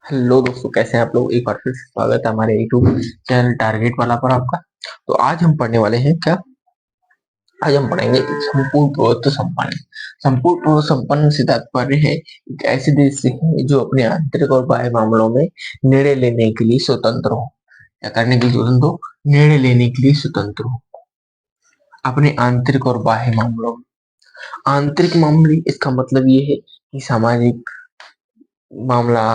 Hello दोस्तों, कैसे हैं आप लोग। एक बार फिर से स्वागत है हमारे यूट्यूब चैनल टारगेट वाला पर आपका। तो आज हम पढ़ने वाले हैं क्या। आज हम पढ़ेंगे संपूर्ण प्रभुत्व संपन्न। संपूर्ण प्रभुत्व संपन्न से तात्पर्य है एक ऐसे देश से है जो अपने आंतरिक और बाह्य मामलों में निर्णय लेने के लिए स्वतंत्र हो। क्या करने के लिए स्वतंत्र हो? निर्णय लेने के लिए स्वतंत्र हो अपने आंतरिक और बाह्य मामलों में। आंतरिक मामले इसका मतलब ये है कि सामाजिक मामला,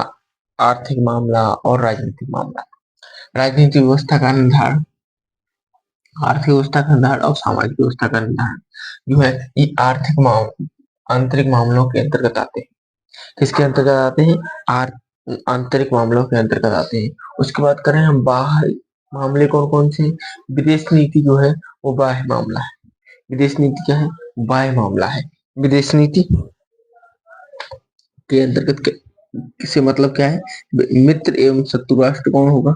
आर्थिक मामला और राजनीतिक मामला। राजनीतिक व्यवस्था का निर्धारण, आर्थिक व्यवस्था का निर्धारण और सामाजिक व्यवस्था का निर्धारण जो है ये आंतरिक मामलों के अंतर्गत आते हैं। किसके अंतर्गत आते हैं? आंतरिक मामलों के अंतर्गत आते हैं। उसके बाद करें हम बाहर मामले कौन कौन से। विदेश नीति जो है वो बाह्य मामला है। विदेश नीति क्या है? बाह्य मामला है। विदेश नीति के अंतर्गत से मतलब क्या है? मित्र एवं शत्रु राष्ट्र कौन होगा?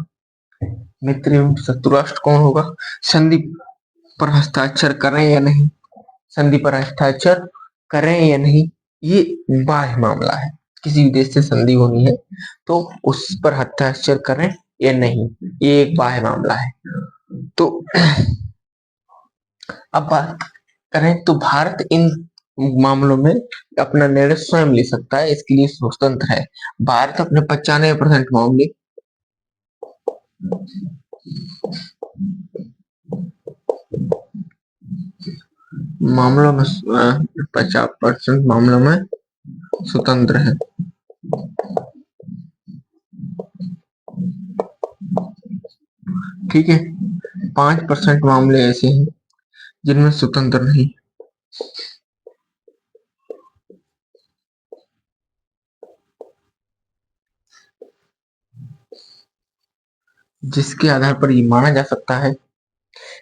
मित्र एवं शत्रु राष्ट्र कौन होगा? संधि पर हस्ताक्षर करें या नहीं, संधि पर हस्ताक्षर करें या नहीं, ये बाह्य मामला है। किसी भी देश से संधि होनी है तो उस पर हस्ताक्षर करें या नहीं, ये एक बाह्य मामला है। तो अब बात करें तो भारत इन मामलों में अपना निर्णय स्वयं ले सकता है, इसके लिए स्वतंत्र है। भारत अपने 95% मामलों में 50% मामलों में स्वतंत्र है। ठीक है, 5% मामले ऐसे हैं जिनमें स्वतंत्र नहीं। जिसके आधार पर ये माना जा सकता है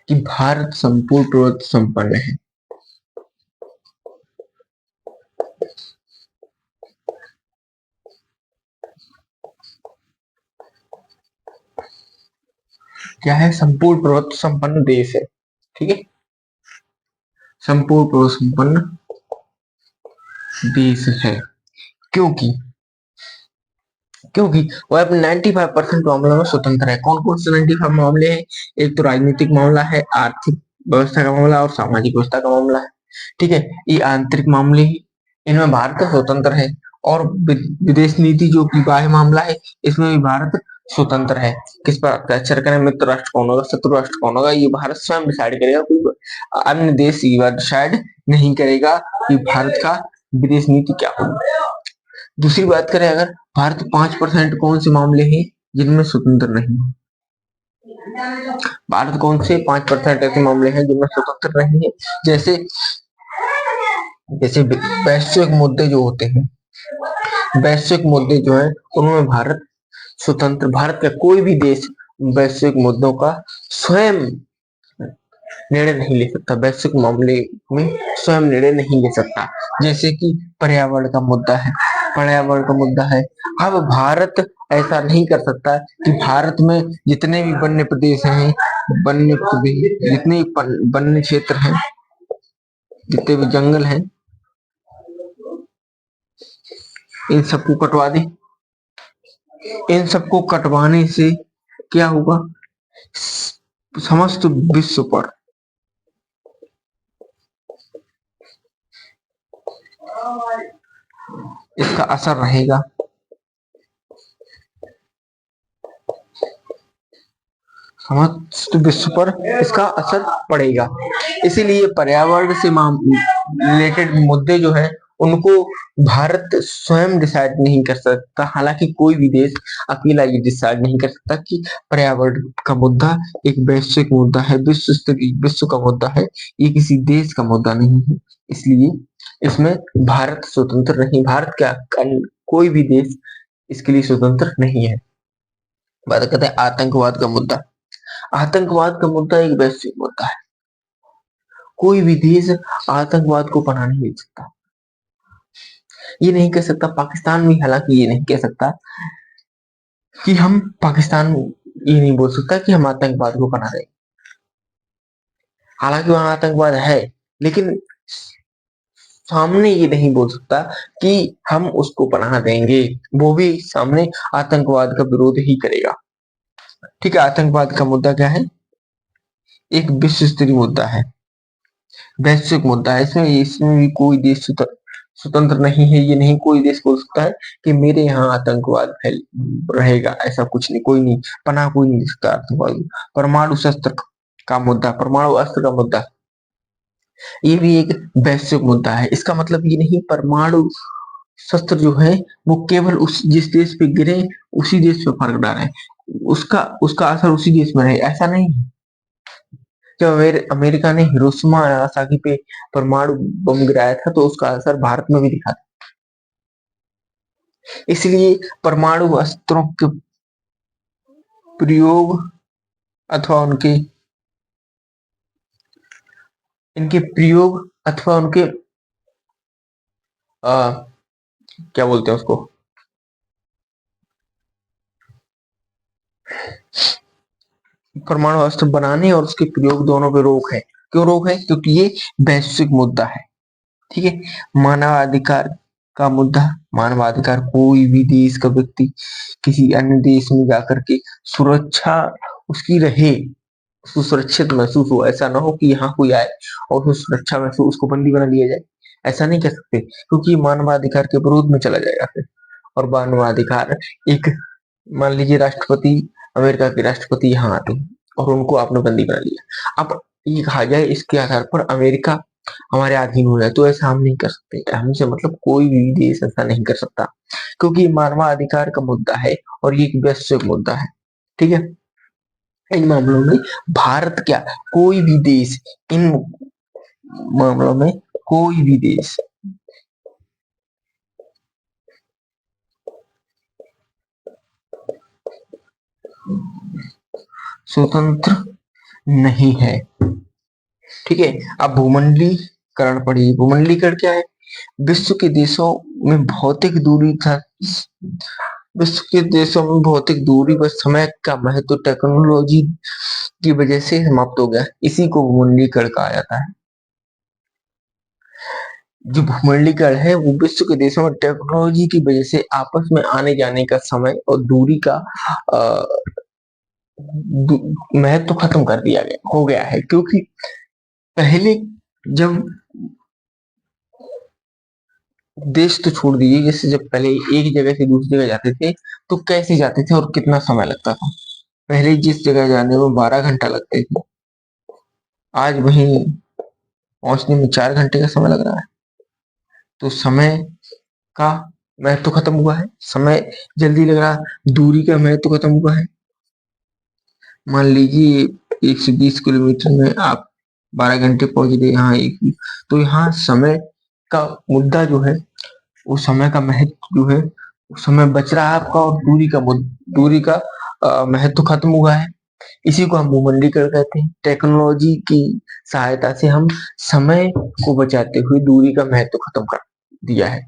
कि भारत संपूर्ण प्रभुत्व संपन्न है। क्या है? संपूर्ण प्रभुत्व संपन्न देश है। ठीक है, संपूर्ण प्रभुत्व संपन्न देश है। क्योंकि क्योंकि वह अपने 95% मामलों में स्वतंत्र है। कौन कौन से 95 मामले हैं? एक तो राजनीतिक मामला है, आर्थिक व्यवस्था का मामला और सामाजिक व्यवस्था का मामला है। ठीक है, ये आंतरिक मामले ही, इनमें भारत स्वतंत्र है। और विदेश नीति जो कि बाह्य मामला है, इसमें भी भारत स्वतंत्र है। किस पर हस्ताक्षर करें, मित्र राष्ट्र कौन होगा, शत्रु राष्ट्र कौन होगा, ये भारत स्वयं डिसाइड करेगा। कोई अन्य देश ये बात डिसाइड नहीं करेगा कि भारत का विदेश नीति क्या होगी। दूसरी बात करें अगर, भारत 5% कौन से मामले हैं जिनमें स्वतंत्र नहीं है। भारत कौन से 5% ऐसे मामले हैं जिनमें स्वतंत्र नहीं है? जैसे जैसे वैश्विक मुद्दे जो होते हैं, वैश्विक मुद्दे जो है उनमें भारत स्वतंत्र। भारत का कोई भी देश वैश्विक मुद्दों का स्वयं निर्णय नहीं ले सकता, वैश्विक मामले में स्वयं निर्णय नहीं ले सकता। जैसे कि पर्यावरण का मुद्दा है, पर्यावरण का मुद्दा है। अब भारत ऐसा नहीं कर सकता कि भारत में जितने भी वन्य प्रदेश हैं, वन्य प्रदेश जितने वन्य क्षेत्र हैं, जितने भी जंगल हैं, इन सबको कटवा दें। इन सबको कटवाने से क्या होगा? समस्त विश्व पर इसका असर रहेगा। समस्त विश्व पर इसका असर पड़ेगा। इसीलिए पर्यावरण से रिलेटेड मुद्दे जो है उनको भारत स्वयं डिसाइड नहीं कर सकता। हालांकि कोई भी देश अकेला ये डिसाइड नहीं कर सकता कि पर्यावरण का मुद्दा एक वैश्विक मुद्दा है, विश्व का मुद्दा है, ये किसी देश का मुद्दा नहीं है। इसलिए इसमें भारत स्वतंत्र नहीं, भारत का कोई भी देश इसके लिए स्वतंत्र नहीं है। बात करते हैं आतंकवाद का मुद्दा। आतंकवाद का मुद्दा एक वैश्विक मुद्दा है। कोई भी देश आतंकवाद को पनाह नहीं दे सकता। ये नहीं कह सकता, पाकिस्तान भी हालांकि ये नहीं कह सकता कि हम पाकिस्तान ये नहीं बोल सकता कि हम आतंकवाद को पनाह दें। हालांकि वहां आतंकवाद है, लेकिन सामने ये नहीं बोल सकता कि हम उसको पनाह देंगे, वो भी सामने आतंकवाद का विरोध ही करेगा। ठीक है, आतंकवाद का मुद्दा क्या है? एक विश्व स्तरीय मुद्दा है, वैश्विक मुद्दा है। इसमें इसमें भी कोई देश स्वतंत्र नहीं है। ये नहीं कोई देश बोल सकता है कि मेरे यहाँ आतंकवाद फैल रहेगा, ऐसा कुछ नहीं, कोई नहीं, पनाह कोई नहीं दे सकता आतंकवाद को। परमाणु शस्त्र का मुद्दा, परमाणु अस्त्र का मुद्दा, ये भी एक वैश्विक मुद्दा है। इसका मतलब ये नहीं परमाणु शस्त्र जो है वो केवल उस जिस देश पे गिरे उसी देश पे फर्क डाले, उसका उसका असर उसी देश में रहे, ऐसा नहीं है। जब अमेरिका ने हिरोशिमा और नागासाकी पे परमाणु बम गिराया था तो उसका असर भारत में भी दिखा था। इसलिए परमाणु अस्त्रों के प्रयोग अथवा उनके इनके प्रयोग अथवा उनके आ, क्या बोलते हैं उसको, परमाणु अस्त्र बनाने और उसके प्रयोग दोनों पे रोक है। क्यों रोक है? क्योंकि ये वैश्विक मुद्दा है। ठीक है, मानवाधिकार का मुद्दा, मानवाधिकार कोई भी देश का व्यक्ति किसी अन्य देश में जाकर के सुरक्षा उसकी रहे, उसको सुरक्षित महसूस हो, ऐसा ना हो कि यहाँ कोई आए और उसको सुरक्षा महसूस उसको बंदी बना लिया जाए, ऐसा नहीं कर सकते, क्योंकि मानवाधिकार के विरोध में चला जाएगा फिर। और मानवाधिकार एक, मान लीजिए राष्ट्रपति, अमेरिका के राष्ट्रपति यहाँ आते हैं और उनको आपने बंदी बना लिया, अब ये कहा जाए इसके आधार पर अमेरिका हमारे अधीन हो जाए, तो ऐसा हम नहीं कर सकते। हमसे मतलब कोई भी देश ऐसा नहीं कर सकता, क्योंकि मानवाधिकार का मुद्दा है और ये एक वैश्विक मुद्दा है। ठीक है, इन मामलों में भारत क्या, कोई भी देश, इन मामलों में कोई भी देश स्वतंत्र नहीं है। ठीक है, अब भूमंडलीकरण पढ़िए। भूमंडलीकरण क्या है? विश्व के देशों में भौतिक दूरी था, विश्व के देशों में भौतिक दूरी व समय का महत्व टेक्नोलॉजी की वजह से समाप्त हो गया, इसी को भूमंडलीकरण कहा जाता है। जो भूमंडलीकरण है वो विश्व के देशों में टेक्नोलॉजी की वजह से आपस में आने जाने का समय और दूरी का महत्व खत्म कर दिया गया हो गया है। क्योंकि पहले जब देश तो छोड़ दीजिए, जैसे जब पहले एक जगह से दूसरी जगह जाते थे तो कैसे जाते थे और कितना समय लगता था? पहले जिस जगह जाने में 12 घंटा लगते थे, आज वहीं पहुंचने में 4 घंटे का समय लग रहा है। तो समय का महत्व खत्म हुआ है, समय जल्दी लग रहा, दूरी का महत्व खत्म हुआ है। मान लीजिए 120 किलोमीटर में आप 12 घंटे पहुंच गए, यहाँ एक, तो यहाँ समय का मुद्दा जो है, वो समय का महत्व जो है, वो समय बच रहा है आपका, और दूरी का महत्व खत्म हुआ है। इसी को हम भूमंडलीकरण कहते हैं। टेक्नोलॉजी की सहायता से हम समय को बचाते हुए दूरी का महत्व खत्म कर दिया है।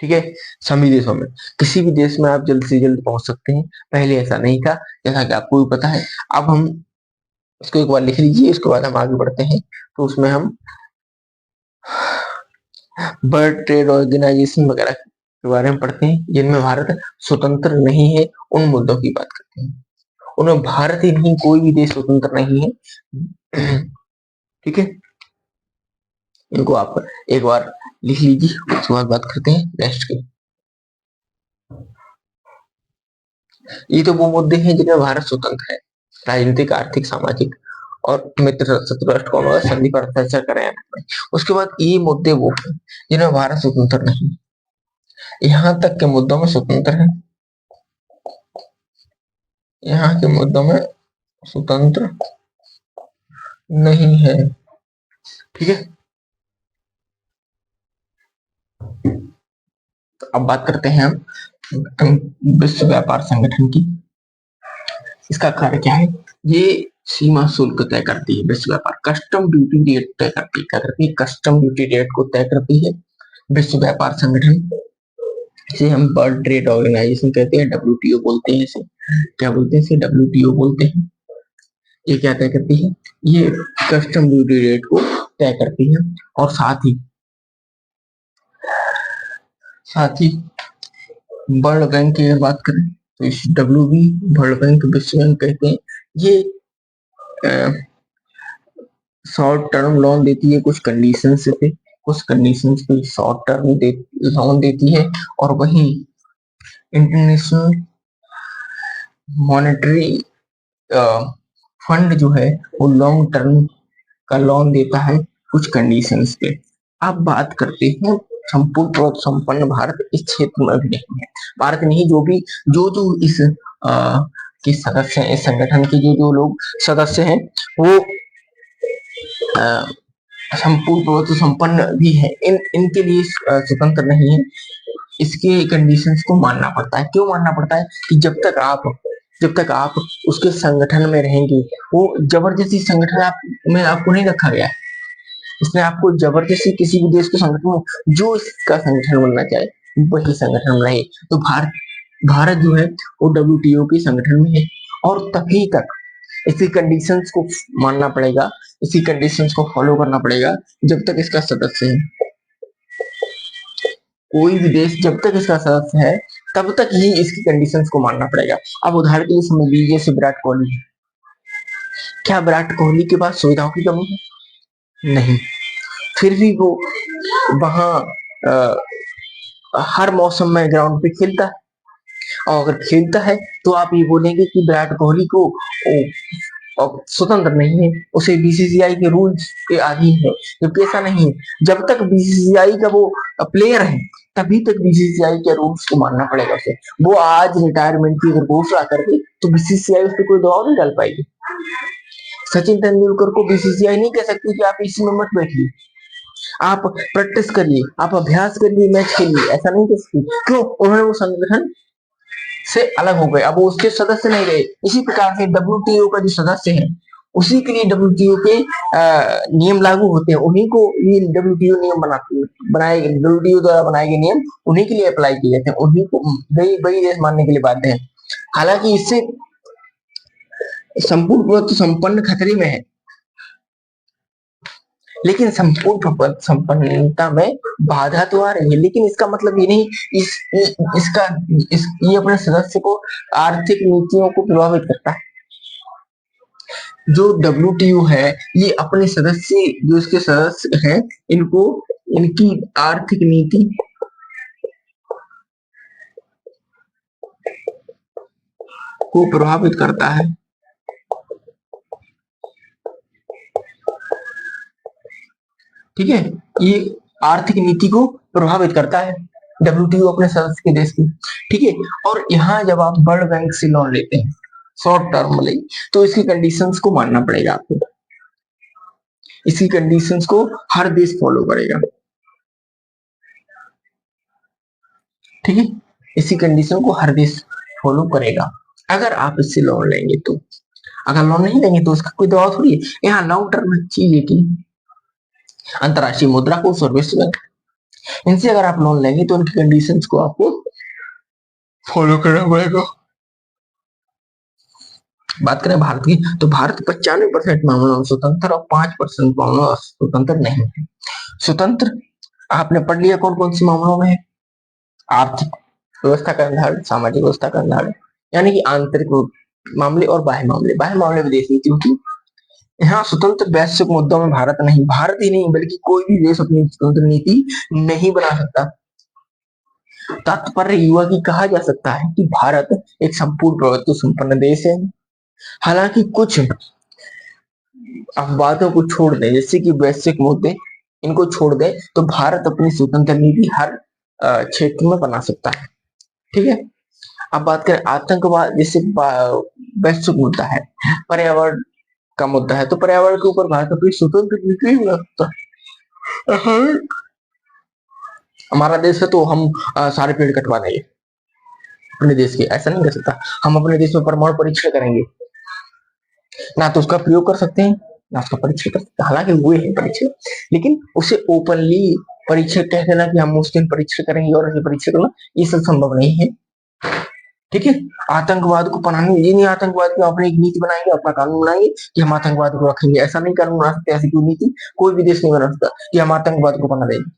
ठीक है, सभी देशों में, किसी भी देश में आप जल्द से जल्द पहुंच सकते हैं, पहले ऐसा नहीं था, जैसा कि आपको भी पता है। अब हम इसको एक बार लिख लीजिए, इसके बाद हम आगे बढ़ते हैं। तो उसमें हम वर्ल्ड ट्रेड ऑर्गेनाइजेशन वगैरह के बारे में पढ़ते हैं, जिनमें भारत स्वतंत्र नहीं है, उन मुद्दों की बात करते हैं। उनमें भारत ही नहीं, कोई भी देश स्वतंत्र नहीं है। ठीक है, इनको आप एक बार लिख लीजिए, उसके बाद बात करते हैं नेक्स्ट की। ये तो वो मुद्दे हैं जिनमें भारत स्वतंत्र है, राजनीतिक, आर्थिक, सामाजिक और मित्र शत्रु राष्ट्र को संधि पर हस्ताक्षर करें। उसके बाद ये मुद्दे वो हैं जिनमें भारत स्वतंत्र नहीं, यहाँ तक के मुद्दों में स्वतंत्र है, यहाँ के मुद्दों में स्वतंत्र नहीं है। ठीक है, तो अब बात करते हैं हम विश्व व्यापार संगठन की। इसका कार्य क्या है? ये सीमा शुल्क तय करती है, विश्व व्यापार कस्टम ड्यूटी रेट तय करती है। क्या करती है? कस्टम ड्यूटी रेट को तय करती है विश्व व्यापार संगठन। इसे हम वर्ल्ड ट्रेड ऑर्गेनाइजेशन कहते हैं, डब्ल्यूटीओ बोलते हैं इसे। क्या बोलते हैं इसे? डब्ल्यूटीओ बोलते हैं। ये क्या तय करती है? ये कस्टम ड्यूटी रेट को तय करती है, और साथ ही साथ ही वर्ल्ड बैंक की अगर बात करें तो इस WB वर्ल्ड बैंक विश्व बैंक कहते हैं, ये शॉर्ट टर्म लोन देती है कुछ कंडीशन पे, कुछ कंडीशन पे शॉर्ट टर्म लोन देती है, और वहीं इंटरनेशनल मॉनेटरी फंड जो है वो लॉन्ग टर्म का लोन देता है कुछ कंडीशंस पे। अब बात करते हैं संपूर्ण और संपन्न भारत इस क्षेत्र में भी नहीं है। भारत नहीं, जो भी जो इस के सदस्य हैं, इस संगठन के जो लोग सदस्य हैं वो संपूर्ण और संपन्न भी है, इनके लिए स्वतंत्र नहीं है। इसके कंडीशंस को मानना पड़ता है। क्यों मानना पड़ता है? कि जब तक आप उसके संगठन में रहेंगे, वो जबरदस्ती संगठन में आपको नहीं रखा गया है। इसने आपको जबरदस्ती किसी भी देश के संगठन में जो इसका संगठन बनना चाहे वही संगठन में रहे। तो भारत जो है वो WTO के संगठन में है, और तभी तक इसी कंडीशंस को मानना पड़ेगा, इसी कंडीशंस को फॉलो करना पड़ेगा जब तक इसका सदस्य है। कोई भी देश जब तक इसका सदस्य है तब तक ही इसकी कंडीशंस को मानना पड़ेगा। अब उदाहरण के लिए समझ लीजिए जैसे विराट कोहली, क्या विराट कोहली के पास सुविधाओं की कमी है? नहीं, फिर भी वो वहां हर मौसम में ग्राउंड पे खेलता है, और अगर खेलता है तो आप ये बोलेंगे कि विराट कोहली को स्वतंत्र नहीं है, उसे BCCI के रूल्स के अधीन है, जबकि ऐसा नहीं है। जब तक BCCI का वो प्लेयर है तभी तक BCCI के रूल्स को मानना पड़ेगा उसे। वो आज रिटायरमेंट की अगर घोषणा कर दे तो BCCI उस पर कोई दबाव नहीं डाल पाएगी। सचिन तेंदुलकर को BCCI नहीं कह सकती कि आप इसी में मत बैठिए, आप प्रैक्टिस करिए, आप अभ्यास करिए, मैच खेलिए, ऐसा नहीं कह सकती। क्यों? उन्होंने वो संगठन से अलग हो गए, अब वो उसके सदस्य नहीं रहे। इसी प्रकार से WTO का जो सदस्य है उसी के लिए WTO के नियम लागू होते हैं, उन्हीं को ये WTO नियम बनाए WTO द्वारा बनाए गए नियम उन्हीं के लिए अप्लाई किए जाते हैं, उन्हीं को वही देश मानने के लिए बाध्य है। हालांकि इससे संपूर्ण संपन्न खतरे में है, लेकिन संपूर्ण संपन्नता में बाधा तो आ रही है, लेकिन इसका मतलब ये नहीं ये अपने सदस्य को आर्थिक नीतियों को प्रभावित करता है। जो WTO है ये अपने सदस्य, जो इसके सदस्य हैं, इनको इनकी आर्थिक नीति को प्रभावित करता है। ठीक है, ये आर्थिक नीति को प्रभावित करता है WTO अपने सदस्य के देश की। ठीक है, और यहाँ जब आप वर्ल्ड बैंक से लोन लेते हैं शॉर्ट टर्म में, तो इसकी कंडीशंस को मानना पड़ेगा आपको, इसकी कंडीशंस को हर देश फॉलो करेगा। ठीक है, इसी कंडीशन को हर देश फॉलो करेगा अगर आप इससे लोन लेंगे तो। अगर लोन नहीं लेंगे तो उसका कोई दबाव थोड़ी है। यहाँ लॉन्ग टर्म चीज है कि अंतरराष्ट्रीय मुद्रा कोष और विश्व बैंक, इनसे अगर आप लोन लेंगे तो उनकी कंडीशंस को आपको फॉलो करना पड़ेगा। बात करें भारत की तो भारत 95% मामलों में स्वतंत्र और 5% मामलों में स्वतंत्र नहीं है। स्वतंत्र आपने पढ़ लिया कौन कौन से मामलों में है? आर्थिक व्यवस्था का निर्धारण, सामाजिक व्यवस्था का निर्धारण, यानी कि आंतरिक मामले और बाह्य मामले विदेश नीति होती। यहाँ स्वतंत्र वैश्विक मुद्दों में भारत नहीं, भारत ही नहीं बल्कि कोई भी देश अपनी स्वतंत्र नीति नहीं बना सकता। तात्पर्य युवा की कहा जा सकता है कि भारत एक संपूर्ण प्रभुत्व संपन्न देश है। हालांकि कुछ अपवादों को छोड़ दें, जैसे कि वैश्विक मुद्दे, इनको छोड़ दें तो भारत अपनी स्वतंत्र नीति हर क्षेत्र में बना सकता है। ठीक है, अब बात करें आतंकवाद, जैसे वैश्विक मुद्दा है, पर्यावरण का मुद्दा है, तो पर्यावरण के ऊपर भारत अपनी स्वतंत्र नीति बना सकता है। हमारा देश है तो हम सारे पेड़ कटवा देंगे अपने देश के, ऐसा नहीं कर सकता। हम अपने देश में परमाणु परीक्षण करेंगे, ना तो उसका प्रयोग कर सकते हैं ना उसका परीक्षण कर सकते हैं। हालांकि हुए हैं परीक्षण, लेकिन उसे ओपनली परीक्षण कह देना कि हम उस दिन परीक्षण करेंगे और परीक्षण करना, ये सब संभव नहीं है। ठीक है, आतंकवाद को पनाने, ये नहीं आतंकवाद की अपनी एक नीति बनाएंगे, अपना कानून बनाएंगे कि हम आतंकवाद को रखेंगे, ऐसा नहीं कानून बना सकते, ऐसी कोई नीति कोई भी देश नहीं बना सकता कि हम आतंकवाद को पना देंगे।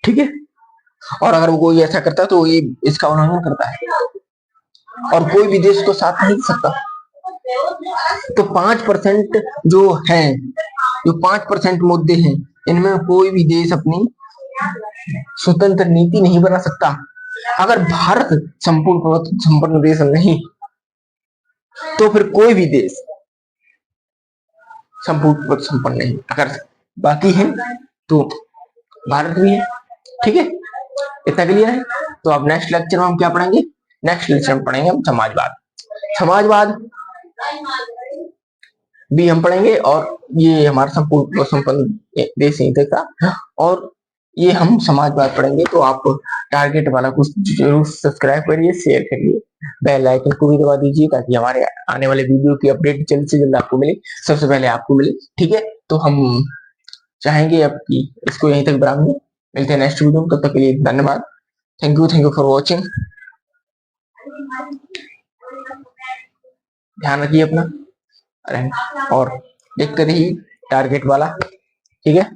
ठीक है। और अगर वो कोई ऐसा करता है तो ये इसका उल्लंघन करता है और कोई भी देश को साथ नहीं दे सकता। तो 5% जो है, जो 5% मुद्दे हैं, इनमें कोई भी देश अपनी स्वतंत्र नीति नहीं बना सकता। अगर भारत संपूर्ण संपन्न देश नहीं, तो फिर कोई भी देश संपूर्ण संपन्न नहीं। अगर बाकी है तो भारत भी है। ठीक है, इतना क्लियर है। तो अब नेक्स्ट लेक्चर में हम क्या पढ़ेंगे? नेक्स्ट लेक्चर में पढ़ेंगे हम समाजवाद। समाजवाद भी हम पढ़ेंगे और ये हमारा संपूर्ण संपन्न देश नहीं था। और ये हम समाजवाद पढ़ेंगे। तो आप टारगेट वाला कुछ जरूर सब्सक्राइब करिए, शेयर करिए, बेल आइकन को भी दबा दीजिए ताकि हमारे आने वाले वीडियो की अपडेट जल्द से जल्द आपको मिले, सबसे पहले आपको मिले। ठीक है, तो हम चाहेंगे अब कि इसको यहीं तक बराबर मिलते हैं नेक्स्ट वीडियो में। तब तक के लिए धन्यवाद। Thank you for watching. ध्यान रखिए अपना और देखते रहिए टारगेट वाला। ठीक है।